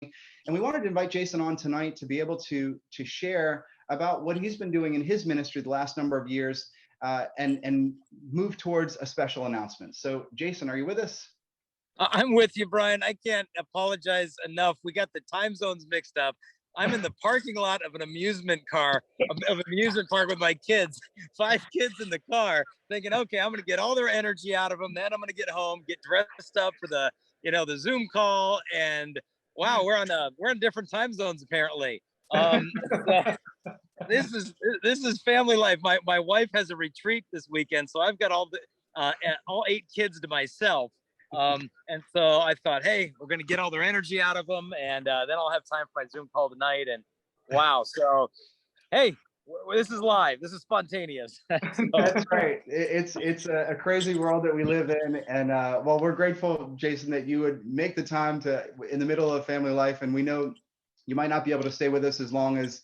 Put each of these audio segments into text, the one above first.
And we wanted to invite Jason on tonight to be able to share about what he's been doing in his ministry the last number of years, and move towards a special announcement. So Jason, are you with us? I'm with you, Brian. I can't apologize enough. We got the time zones mixed up. I'm in the parking lot of an amusement park with my kids, 5 kids in the car, thinking, okay, I'm going to get all their energy out of them. Then I'm going to get home, get dressed up for the Zoom call. And wow, we're in different time zones, apparently. So this is family life. My wife has a retreat this weekend, so I've got all 8 kids to myself. And so I thought, hey, we're going to get all their energy out of them. And then I'll have time for my Zoom call tonight. And wow. So, hey, this is live. This is spontaneous. So. That's right. It's a crazy world that we live in. And well, we're grateful, Jason, that you would make the time in the middle of family life. And we know you might not be able to stay with us as long as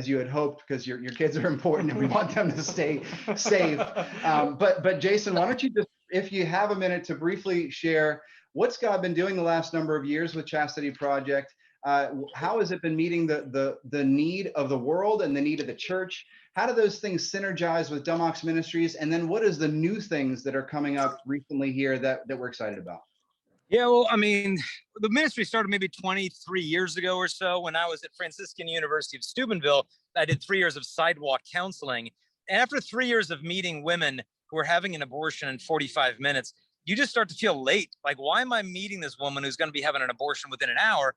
you had hoped, because your kids are important and we want them to stay safe. But Jason, why don't you just, if you have a minute, to briefly share what's God been doing the last number of years with Chastity Project? How has it been meeting the need of the world and the need of the church? How do those things synergize with Dumox Ministries? And then what is the new things that are coming up recently here that we're excited about? Yeah, well, I mean, the ministry started maybe 23 years ago or so when I was at Franciscan University of Steubenville. I did 3 years of sidewalk counseling. And after 3 years of meeting women who are having an abortion in 45 minutes, you just start to feel late. Like, why am I meeting this woman who's going to be having an abortion within an hour?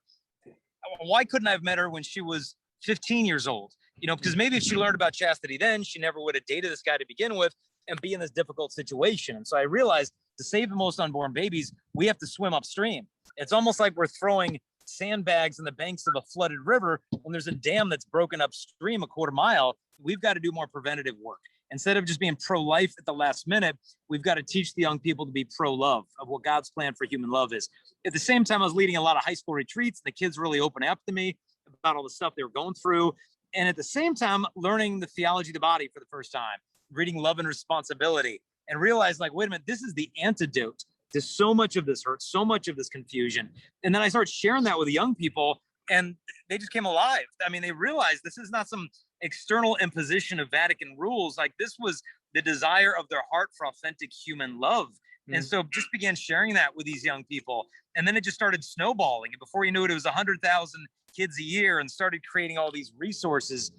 Why couldn't I have met her when she was 15 years old? Because maybe if she learned about chastity then, she never would have dated this guy to begin with and be in this difficult situation. And so I realized, to save the most unborn babies, we have to swim upstream. It's almost like we're throwing sandbags in the banks of a flooded river when there's a dam that's broken upstream a quarter mile. We've got to do more preventative work. Instead of just being pro-life at the last minute, we've got to teach the young people to be pro-love, of what God's plan for human love is. At the same time, I was leading a lot of high school retreats. The kids really opened up to me about all the stuff they were going through. And at the same time, learning the theology of the body for the first time, reading Love and Responsibility, and realized, like, wait a minute, this is the antidote to so much of this hurt, so much of this confusion. And then I started sharing that with the young people, and they just came alive. I mean, they realized this is not some external imposition of Vatican rules. Like, this was the desire of their heart for authentic human love. And so just began sharing that with these young people. And then it just started snowballing. And before you knew it, it was 100,000 kids a year, and started creating all these resources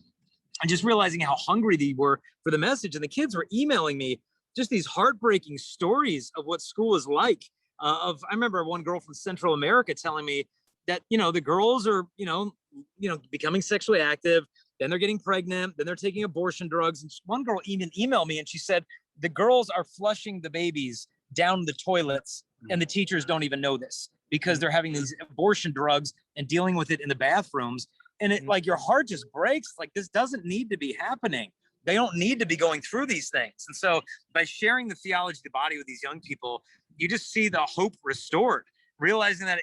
and just realizing how hungry they were for the message. And the kids were emailing me just these heartbreaking stories of what school is like. I remember one girl from Central America telling me that, the girls are, becoming sexually active, then they're getting pregnant, then they're taking abortion drugs. And one girl even emailed me and she said, the girls are flushing the babies down the toilets and the teachers don't even know this because they're having these abortion drugs and dealing with it in the bathrooms. And it, like, your heart just breaks. Like, this doesn't need to be happening. They don't need to be going through these things. And so by sharing the theology of the body with these young people, you just see the hope restored, realizing that,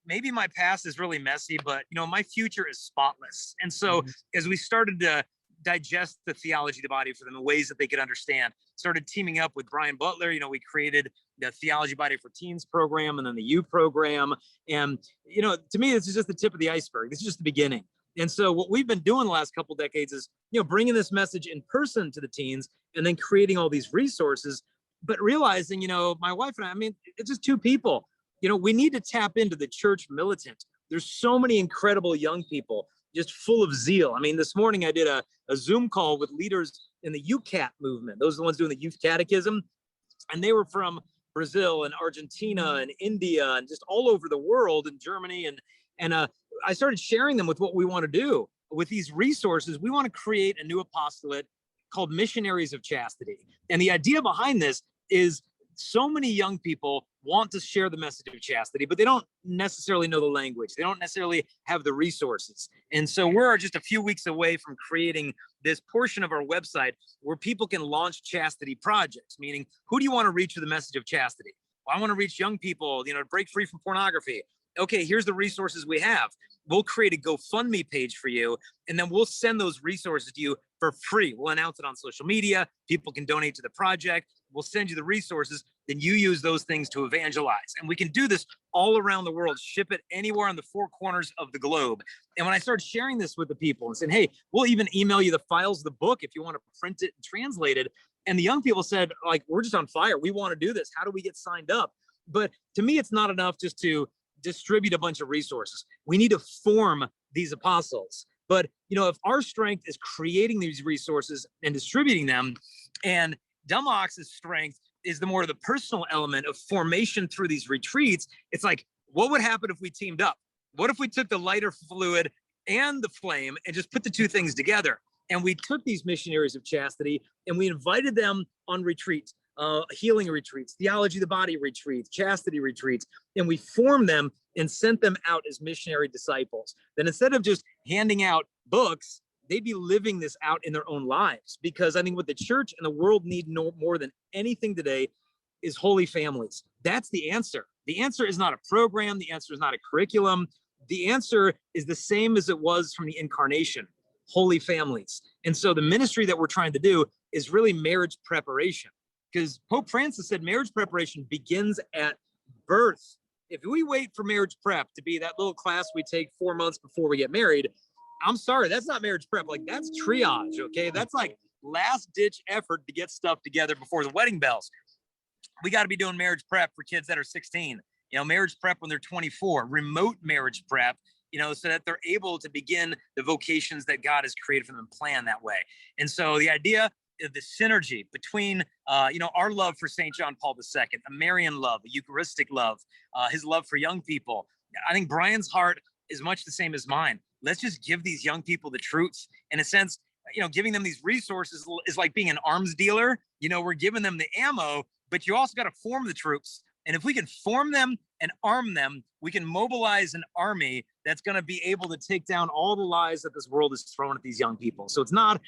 maybe my past is really messy, but, my future is spotless. And so as we started to digest the theology of the body for them in ways that they could understand, started teaming up with Brian Butler, we created the Theology Body for Teens program and then the U program. And, to me, this is just the tip of the iceberg. This is just the beginning. And so what we've been doing the last couple of decades is, bringing this message in person to the teens and then creating all these resources, but realizing, my wife and I mean, it's just 2 people. We need to tap into the church militant. There's so many incredible young people just full of zeal. I mean, this morning I did a Zoom call with leaders in the UCAT movement. Those are the ones doing the youth catechism. And they were from Brazil and Argentina and India and just all over the world, and Germany. And I started sharing them with what we want to do with these resources. We want to create a new apostolate called Missionaries of Chastity. And the idea behind this is so many young people want to share the message of chastity, but they don't necessarily know the language. They don't necessarily have the resources. And so we're just a few weeks away from creating this portion of our website where people can launch chastity projects, meaning, who do you want to reach with the message of chastity? Well, I want to reach young people, to break free from pornography. Okay, here's the resources we have. We'll create a GoFundMe page for you, and then we'll send those resources to you for free. We'll announce it on social media. People can donate to the project. we'll send you the resources, then you use those things to evangelize. And we can do this all around the world, ship it anywhere on the four corners of the globe. And when I started sharing this with the people and saying, hey, we'll even email you the files of the book if you want to print it and translate it. And the young people said, like, we're just on fire. We want to do this. How do we get signed up? But to me, it's not enough just to distribute a bunch of resources. We need to form these apostles. But, if our strength is creating these resources and distributing them, and Dumox's strength is the more the personal element of formation through these retreats, it's like, what would happen if we teamed up? What if we took the lighter fluid and the flame and just put the two things together? And we took these missionaries of chastity and we invited them on retreats, healing retreats, theology of the body retreats, chastity retreats, and we formed them and sent them out as missionary disciples. Then instead of just handing out books, they'd be living this out in their own lives. Because I think what the church and the world need more than anything today is holy families. That's the answer. The answer is not a program. The answer is not a curriculum. The answer is the same as it was from the incarnation, holy families. And so the ministry that we're trying to do is really marriage preparation. Because Pope Francis said marriage preparation begins at birth. If we wait for marriage prep to be that little class we take 4 months before we get married, I'm sorry, that's not marriage prep. Like, that's triage, okay? That's like last ditch effort to get stuff together before the wedding bells. We got to be doing marriage prep for kids that are 16, marriage prep when they're 24, remote marriage prep, so that they're able to begin the vocations that God has created for them and plan that way. And so the idea of the synergy between, our love for St. John Paul II, a Marian love, a Eucharistic love, his love for young people. I think Brian's heart is much the same as mine. Let's just give these young people the truth. In a sense, giving them these resources is like being an arms dealer. We're giving them the ammo, but you also got to form the troops. And if we can form them and arm them, we can mobilize an army that's going to be able to take down all the lies that this world is throwing at these young people. So it's not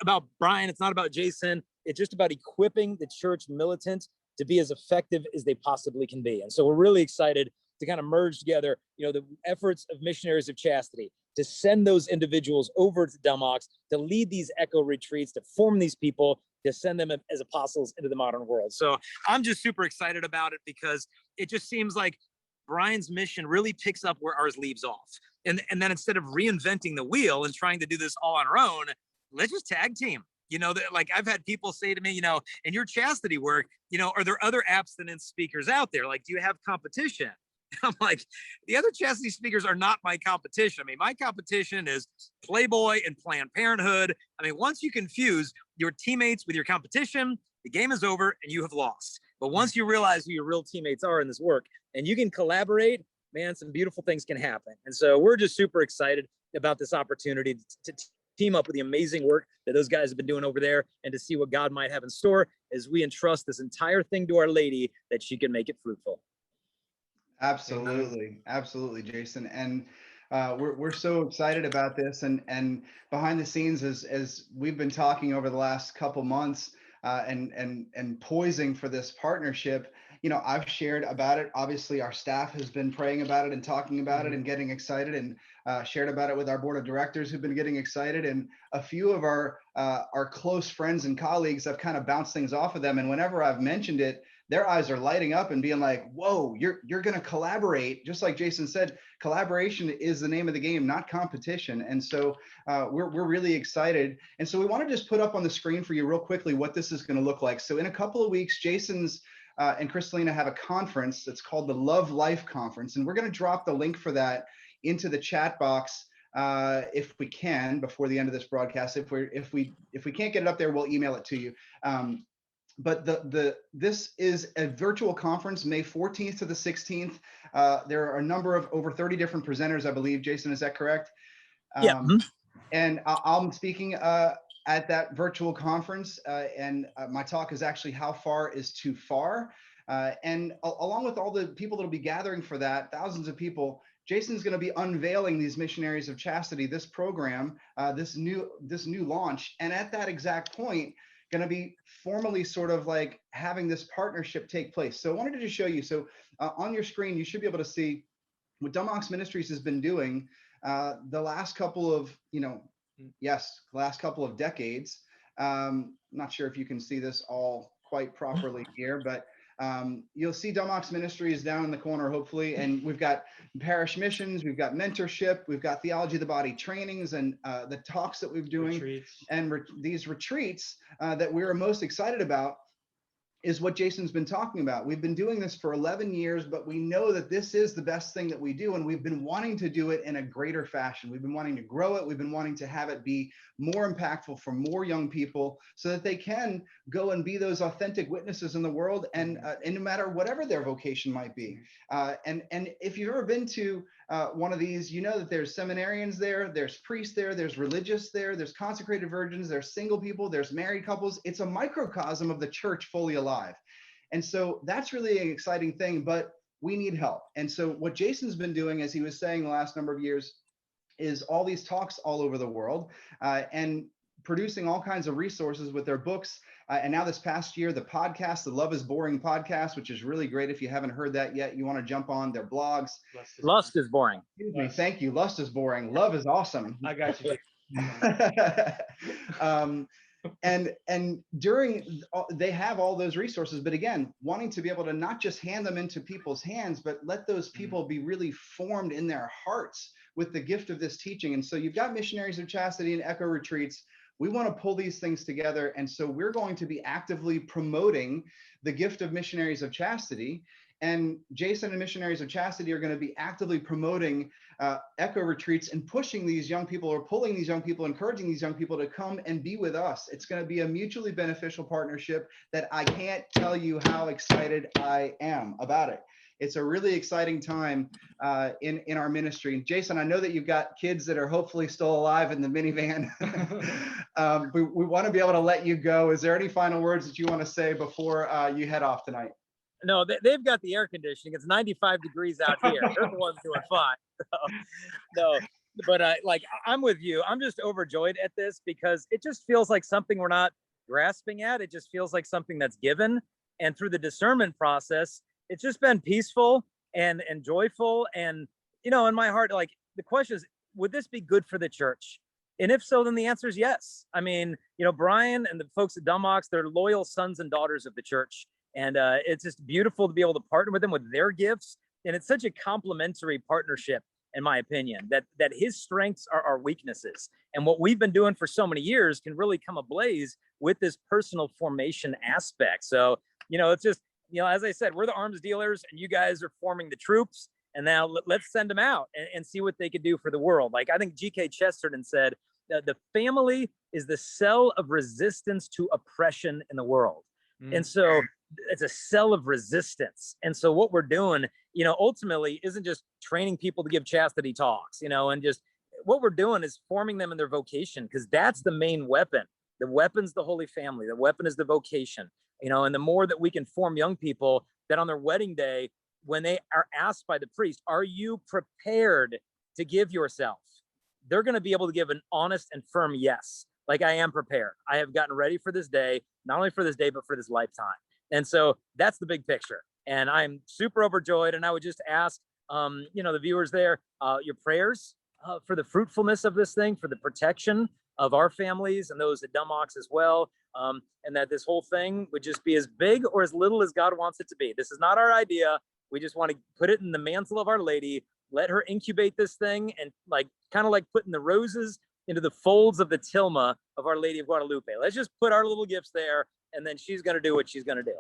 about Brian. It's not about Jason. It's just about equipping the church militant to be as effective as they possibly can be. And so we're really excited to kind of merge together, the efforts of Missionaries of Chastity, to send those individuals over to Dumox, to lead these ECHO retreats, to form these people, to send them as apostles into the modern world. So I'm just super excited about it because it just seems like Brian's mission really picks up where ours leaves off. And then instead of reinventing the wheel and trying to do this all on our own, let's just tag team. Like I've had people say to me, in your chastity work, are there other abstinence speakers out there? Like, do you have competition? I'm like, the other chastity speakers are not my competition. I mean, my competition is Playboy and Planned Parenthood. I mean, once you confuse your teammates with your competition, the game is over and you have lost. But once you realize who your real teammates are in this work and you can collaborate, man, some beautiful things can happen. And so we're just super excited about this opportunity to team up with the amazing work that those guys have been doing over there and to see what God might have in store as we entrust this entire thing to Our Lady that she can make it fruitful. Absolutely, Jason. And we're so excited about this. And behind the scenes, as we've been talking over the last couple months and poising for this partnership, I've shared about it. Obviously, our staff has been praying about it and talking about it and getting excited, and shared about it with our board of directors who've been getting excited. And a few of our close friends and colleagues have kind of bounced things off of them. And whenever I've mentioned it, their eyes are lighting up and being like, whoa, you're going to collaborate. Just like Jason said, collaboration is the name of the game, not competition. And so we're really excited. And so we want to just put up on the screen for you real quickly what this is going to look like. So in a couple of weeks, Jason's and Kristalina have a conference that's called the Love Life Conference. And we're going to drop the link for that into the chat box if we can before the end of this broadcast. If we can't get it up there, we'll email it to you. But this is a virtual conference, May 14th to the 16th. There are a number of over 30 different presenters, I believe. Jason, is that correct? Yeah. And I'm speaking at that virtual conference, and my talk is actually How Far is Too Far. And along with all the people that will be gathering for that, thousands of people, Jason's going to be unveiling these Missionaries of Chastity, this program, this new launch. And at that exact point, going to be formally sort of like having this partnership take place. So I wanted to just show you. So on your screen, you should be able to see what Dumox Ministries has been doing the last couple of, last couple of decades. Not sure if you can see this all quite properly here, but you'll see Dumox Ministries down in the corner, hopefully. And we've got parish missions, we've got mentorship, we've got theology of the body trainings, and the talks that we're doing, retreats. And these retreats that we're most excited about is what Jason's been talking about. We've been doing this for 11 years, but we know that this is the best thing that we do. And we've been wanting to do it in a greater fashion. We've been wanting to grow it. We've been wanting to have it be more impactful for more young people so that they can go and be those authentic witnesses in the world, and no matter whatever their vocation might be. And if you've ever been to one of these, you know that there's seminarians there, there's priests there, there's religious there, there's consecrated virgins, there's single people, there's married couples. It's a microcosm of the church fully alive. And so that's really an exciting thing, but we need help. And so what Jason's been doing, as he was saying the last number of years, is all these talks all over the world, and producing all kinds of resources with their books. And now this past year, the podcast, the Love is Boring podcast, which is really great. If you haven't heard that yet, you want to jump on their blogs. Lust is boring. Excuse me. Thank you. Lust is boring. Love is awesome. I got you. And during, they have all those resources, but again, wanting to be able to not just hand them into people's hands, but let those people be really formed in their hearts with the gift of this teaching. And so you've got Missionaries of Chastity and ECHO retreats. We want to pull these things together. And so we're going to be actively promoting the gift of Missionaries of Chastity. And Jason and Missionaries of Chastity are going to be actively promoting ECHO retreats and pushing these young people, or pulling these young people, encouraging these young people to come and be with us. It's going to be a mutually beneficial partnership that I can't tell you how excited I am about it. It's a really exciting time in our ministry. Jason, I know that you've got kids that are hopefully still alive in the minivan. We want to be able to let you go. Is there any final words that you want to say before you head off tonight? No, they've got the air conditioning. It's 95 degrees out here. They're the ones doing fine. No, but like, I'm with you. I'm just overjoyed at this because it just feels like something we're not grasping at. It just feels like something that's given. And through the discernment process, it's just been peaceful and joyful. And, you know, in my heart, like, the question is, would this be good for the church? And if so, then the answer is yes. I mean, you know, Brian and the folks at Dumox, they're loyal sons and daughters of the church. And it's just beautiful to be able to partner with them with their gifts. And it's such a complementary partnership, in my opinion, that his strengths are our weaknesses. And what we've been doing for so many years can really come ablaze with this personal formation aspect. So, you know, it's just, you know, as I said, we're the arms dealers and you guys are forming the troops. And now let's send them out and see what they could do for the world. Like, I think G.K. Chesterton said, the family is the cell of resistance to oppression in the world. And so it's a cell of resistance. And so what we're doing, you know, ultimately isn't just training people to give chastity talks, you know, and just what we're doing is forming them in their vocation, because that's the main weapon. The weapon's the Holy Family. The weapon is the vocation, you know, and the more that we can form young people that on their wedding day, when they are asked by the priest, are you prepared to give yourself? They're going to be able to give an honest and firm yes. Like, I am prepared. I have gotten ready for this day, not only for this day, but for this lifetime. And so that's the big picture. And I'm super overjoyed. And I would just ask, you know, the viewers there, your prayers for the fruitfulness of this thing, for the protection of our families and those at Dumox as well. And that this whole thing would just be as big or as little as God wants it to be. This is not our idea. We just want to put it in the mantle of Our Lady, let her incubate this thing, and like, kind of like putting the roses into the folds of the tilma of Our Lady of Guadalupe. Let's just put our little gifts there, and then she's going to do what she's going to do.